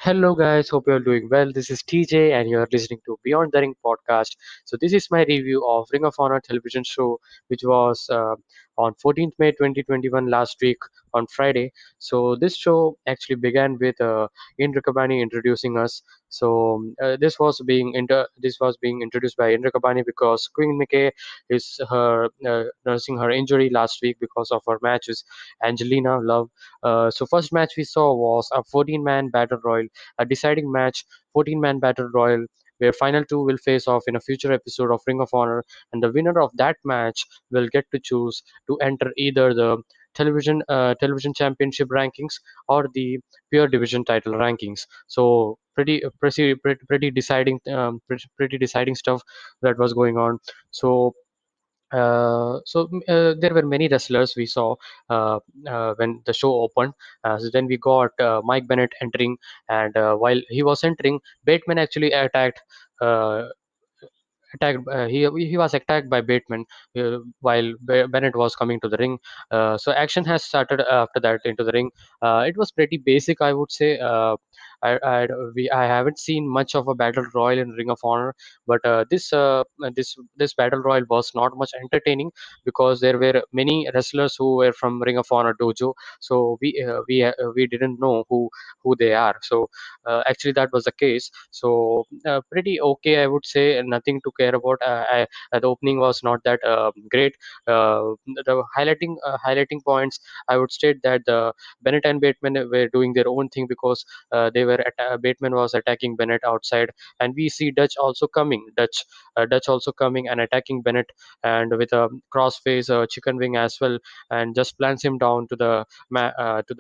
Hello, guys. Hope you're doing well. This is TJ, and you're listening to Beyond the Ring podcast. So, this is my review of Ring of Honor television show, which was on 14th May 2021 last week on Friday. So, this show actually began with Indra Kabani introducing us. This was being introduced by Indra Kabani because Queen McKay is her nursing her injury last week because of her match with Angelina Love. So, first match we saw was a 14-man battle royal, a deciding match, 14-man battle royal, where final two will face off in a future episode of Ring of Honor, and the winner of that match will get to choose to enter either the television championship rankings or the pure division title rankings. So pretty deciding pretty deciding stuff that was going on. There were many wrestlers we saw when the show opened. So then we got Mike Bennett entering, and while he was entering, Bateman actually uh, attacked. He was attacked by Bateman while Bennett was coming to the ring. So action has started after that into the ring. It was pretty basic, I would say. I haven't seen much of a battle royal in Ring of Honor, but this battle royal was not much entertaining because there were many wrestlers who were from Ring of Honor dojo. So we didn't know who they are. So actually that was the case. So pretty okay, I would say. Nothing to care about. The opening was not that great. The highlighting points, I would state that the Bennett and Bateman were doing their own thing because Bateman was attacking Bennett outside, and we see Dutch also coming and attacking Bennett, and with a crossface chicken wing as well, and just plants him down to the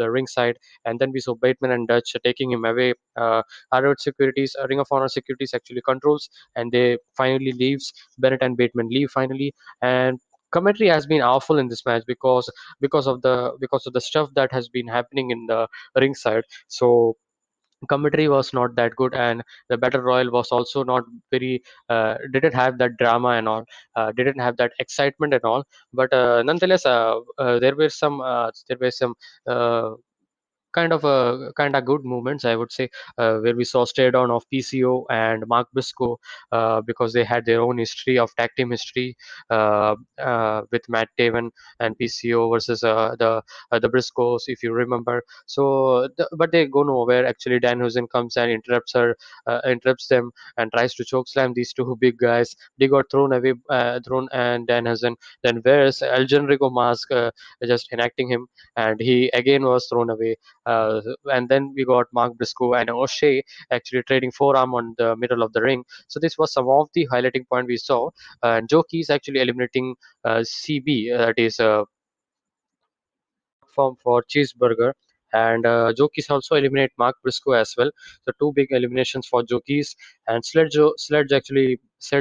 ringside. And then we saw Bateman and Dutch taking him away. Ring of Honor securities actually controls, and they finally leaves. Bennett and Bateman leave finally, and commentary has been awful in this match because of the stuff that has been happening in the ringside. So commentary was not that good, and the battle royal was also not very didn't have that drama and all, didn't have that excitement and all. But nonetheless, there were some uh, kind of good movements, I would say, where we saw stare down of PCO and Mark Briscoe, because they had their own history of tag team history, with Matt Taven and PCO versus the Briscoes, if you remember. But they go nowhere. Actually, Dan Husen comes and interrupts them and tries to choke slam these two big guys. They got thrown away, and Dan Husen then wears El Generico mask, just enacting him, and he again was thrown away. And then we got Mark Briscoe and O'Shea actually trading forearm on the middle of the ring. So this was some of the highlighting point we saw. And Joe Keys actually eliminating CB, that is form for Cheeseburger. And Jokis also eliminate Mark Briscoe as well. So two big eliminations for Jokis, and Sledge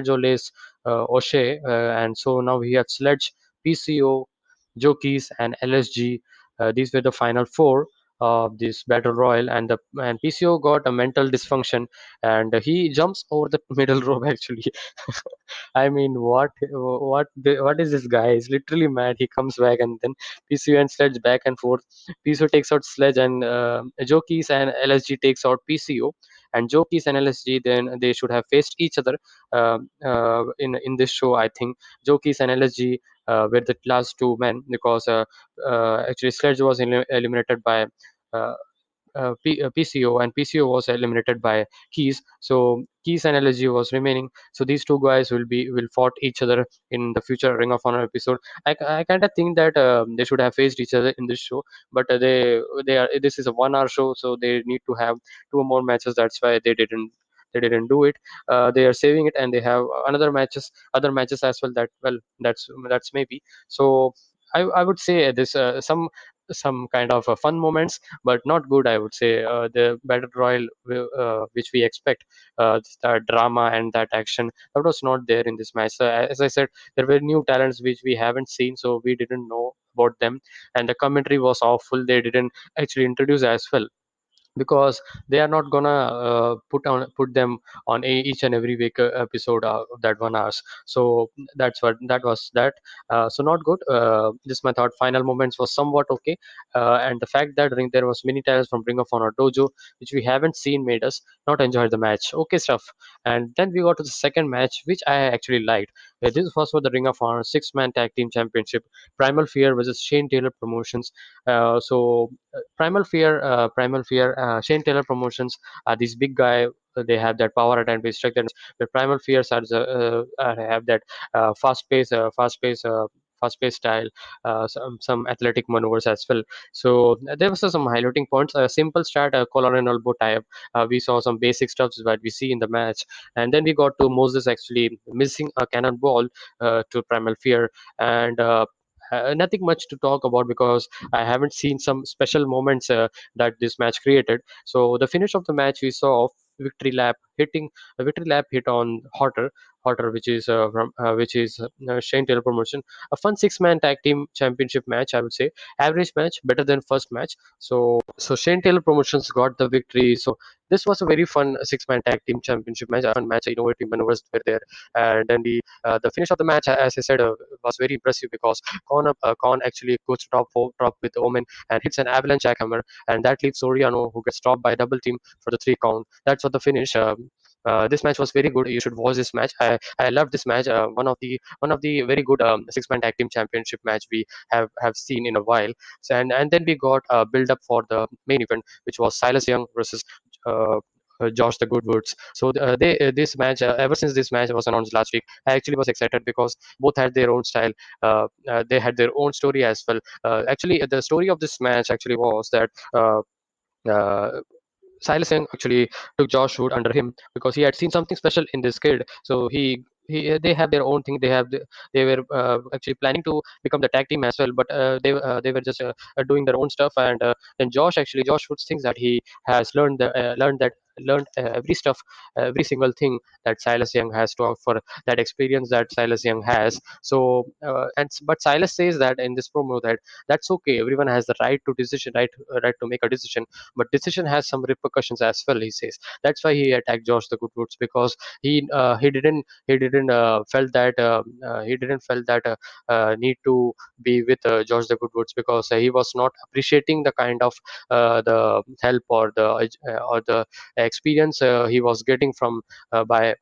lays O'Shea, and so now we have Sledge, PCO, Jokis, and LSG. These were the final four of this battle royal, and PCO got a mental dysfunction, and he jumps over the middle rope actually. I mean, what is this guy? He's literally mad. He comes back, and then PCO and Sledge back and forth. PCO takes out Sledge, and Jokis and LSG takes out PCO. And Jokis and LSG, then they should have faced each other in this show. I think Jokis and LSG were the last two men, because actually Sledge was eliminated by uh, PCO, and PCO was eliminated by Keys. So Keys and LSG was remaining. So these two guys will fought each other in the future Ring of Honor episode. I kind of think that they should have faced each other in this show, but they are this is a 1 hour show, so they need to have two more matches. That's why they didn't do it. They are saving it, and they have other matches as well. That's maybe so. I would say this some kind of fun moments, but not good, I would say. The battle royal, which we expect, that drama and that action, that was not there in this match. So, as I said, there were new talents which we haven't seen, so we didn't know about them, and the commentary was awful. They didn't actually introduce as well because they are not gonna put them on each and every week episode of that 1 hours. So that was that. So not good. This my thought. Final moments was somewhat okay, and the fact that there was many titles from Ring of Honor Dojo which we haven't seen made us not enjoy the match. Okay stuff. And then we got to the second match which I actually liked. This was for the Ring of Honor six-man tag team championship. Primal Fear versus Shane Taylor Promotions. Primal Fear, Shane Taylor Promotions. This big guy, they have that power advantage structure. The Primal Fears have that fast paced style, some athletic maneuvers as well. So there was some highlighting points. A simple start, a collar and elbow tie up. We saw some basic stuff that we see in the match, and then we got to Moses actually missing a cannonball to Primal Fear, and nothing much to talk about because I haven't seen some special moments that this match created. So the finish of the match we saw victory lap hitting a victory lap hit on Hotter, which is Shane Taylor promotion. A fun six-man tag team championship match, I would say. Average match, better than first match. So Shane Taylor promotions got the victory. So this was a very fun six-man tag team championship match. A fun match, innovative maneuvers were there, and then the finish of the match, as I said, was very impressive because Khan actually goes to top with Omen and hits an avalanche jackhammer, and that leaves Soriano, who gets stopped by a double team for the 3 count. That's what the finish. This match was very good. You should watch this match. I love this match. One of the very good six-man tag team championship match we have seen in a while. So, and then we got a build up for the main event, which was Silas Young versus uh, Josh the Goodwoods. So they this match, ever since this match was announced last week, I actually was excited because both had their own style. They had their own story as well. Actually, the story of this match actually was that. Uh, Silas Young actually took Josh Wood under him because he had seen something special in this kid. So they have their own thing. They were actually planning to become the tag team as well, but they were just doing their own stuff. And then Josh Wood thinks that he has learned every stuff, every single thing that Silas Young has to offer, that experience that Silas Young has. So but Silas says that in this promo that that's okay. Everyone has the right to decision, right to make a decision, but decision has some repercussions as well. He says that's why he attacked Josh the Goodwoods because he didn't felt that need to be with Josh the Goodwoods because he was not appreciating the kind of the help or the experience he was getting from by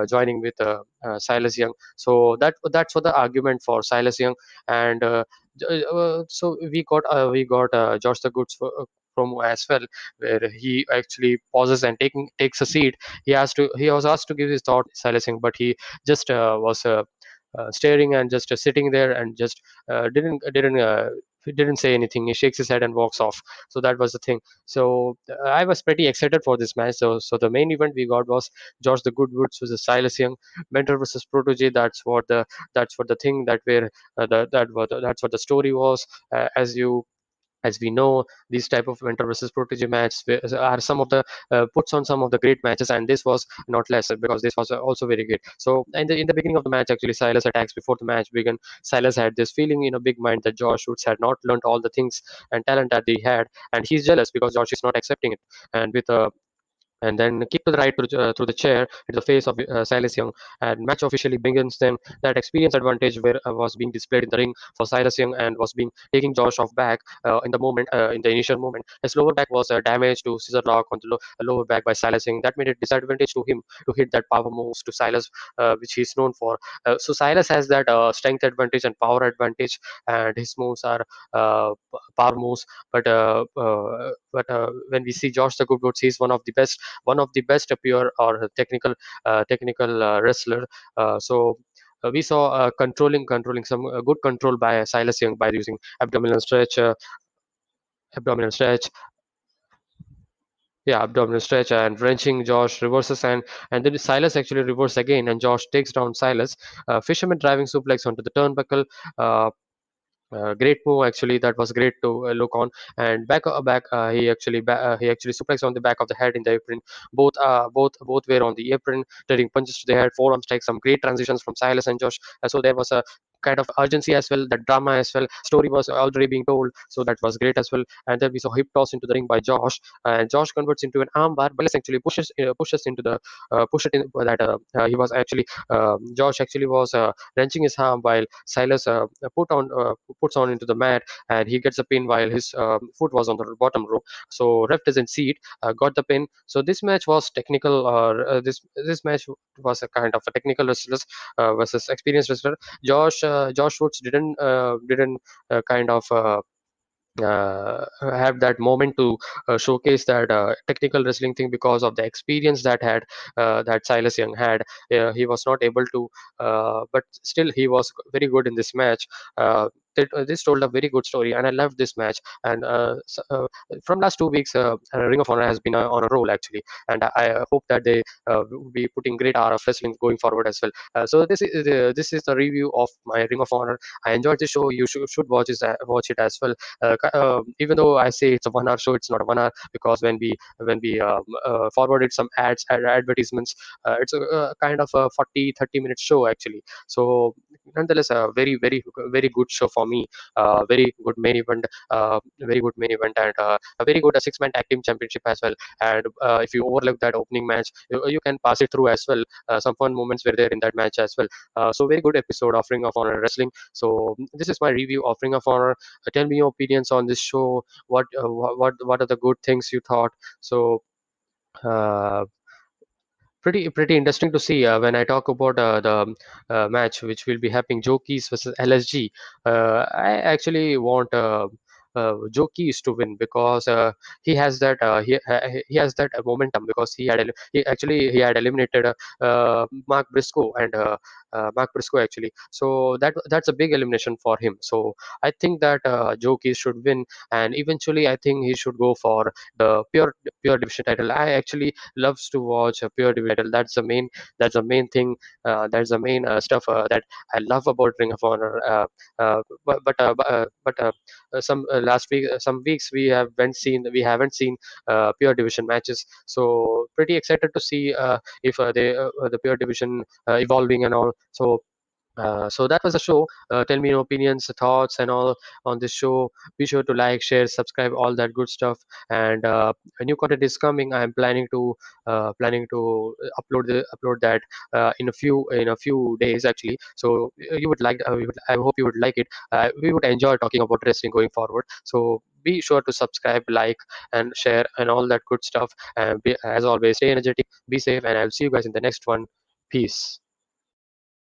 joining with Silas Young. So that's what the argument for Silas Young. And so we got Josh the Goods promo as well, where he actually pauses and takes a seat. He was asked to give his thought silencing, but he just was staring and just sitting there and just he didn't say anything. He shakes his head and walks off. So that was the thing. So I was pretty excited for this match. So the main event we got was George the Goodwoods versus Silas Young, mentor versus protege. That's what the thing that where that's what the story was. As we know, these type of mentor versus protege matches are some of the puts on some of the great matches, and this was not less because this was also very good. So in the beginning of the match, actually, Silas attacks before the match began. Silas had this feeling in a big mind that Josh Woods had not learned all the things and talent that he had, and he's jealous because Josh is not accepting it. And with a and then kick to the right through the chair into the face of Silas Young, and match officially begins. Then that experience advantage where was being displayed in the ring for Silas Young and was being taking Josh off back in the initial moment. His lower back was damaged to scissor lock on the lower back by Silas Young. That made it disadvantage to him to hit that power moves to Silas, which he's known for. So Silas has that strength advantage and power advantage, and his moves are power moves. But when we see Josh the Goodwoods, he's one of the best pure or technical wrestler. So we saw controlling some good control by Silas Young by using abdominal stretch, yeah, abdominal stretch and wrenching. Josh reverses and then Silas actually reverses again, and Josh takes down Silas. Fisherman driving suplex onto the turnbuckle. Uh, Great move actually. That was great to look on. And he actually suplexed on the back of the head in the apron. Both were on the apron, trading punches to the head, forearm strikes, some great transitions from Silas and Josh. So there was a kind of urgency as well, that drama as well. Story was already being told, so that was great as well. And then we saw hip toss into the ring by Josh, and Josh converts into an armbar, but Silas actually pushes into the push it in that he was actually Josh actually was wrenching his arm while Silas puts on into the mat, and he gets a pin while his foot was on the bottom row. So ref doesn't see it, got the pin. So this match was technical. This match was a kind of a technical wrestler versus experienced wrestler. Josh Woods didn't kind of have that moment to showcase that technical wrestling thing because of the experience that Silas Young had. He was not able to, but still he was very good in this match. This told a very good story, and I loved this match. And from last 2 weeks, Ring of Honor has been on a roll actually, and I hope that they will be putting great art of wrestling going forward as well. So this is the review of my Ring of Honor. I enjoyed the show. You should watch it as well. Even though I say it's a 1 hour show, it's not a 1 hour, because when we forwarded some advertisements, it's a kind of a 40-30 minute show actually. So nonetheless, a very good show for me. Very good main event, and a very good 6-man tag team championship as well. And if you overlook that opening match, you can pass it through as well. Some fun moments were there in that match as well. So very good episode of Ring of Honor wrestling. So this is my review of Ring of Honor. Tell me your opinions on this show. What are the good things you thought? So uh, pretty interesting to see when I talk about the match which will be happening, Joe Keys versus LSG. I actually want Joe Keys to win because he has that momentum, because he had eliminated Mark Briscoe actually. So that's a big elimination for him. So I think that Joe Keys should win, and eventually I think he should go for the pure division title. I actually loves to watch a pure division. That's the main thing. That's the main stuff that I love about Ring of Honor. Some last week, some weeks we haven't seen pure division matches. So pretty excited to see if the pure division evolving and all. So that was the show. Tell me your opinions, thoughts, and all on this show. Be sure to like, share, subscribe, all that good stuff. And a new content is coming. I'm planning to upload that in a few days actually. So you would like I hope you would like it. We would enjoy talking about wrestling going forward. So be sure to subscribe, like, and share, and all that good stuff. And as always, stay energetic, be safe, and I'll see you guys in the next one. Peace.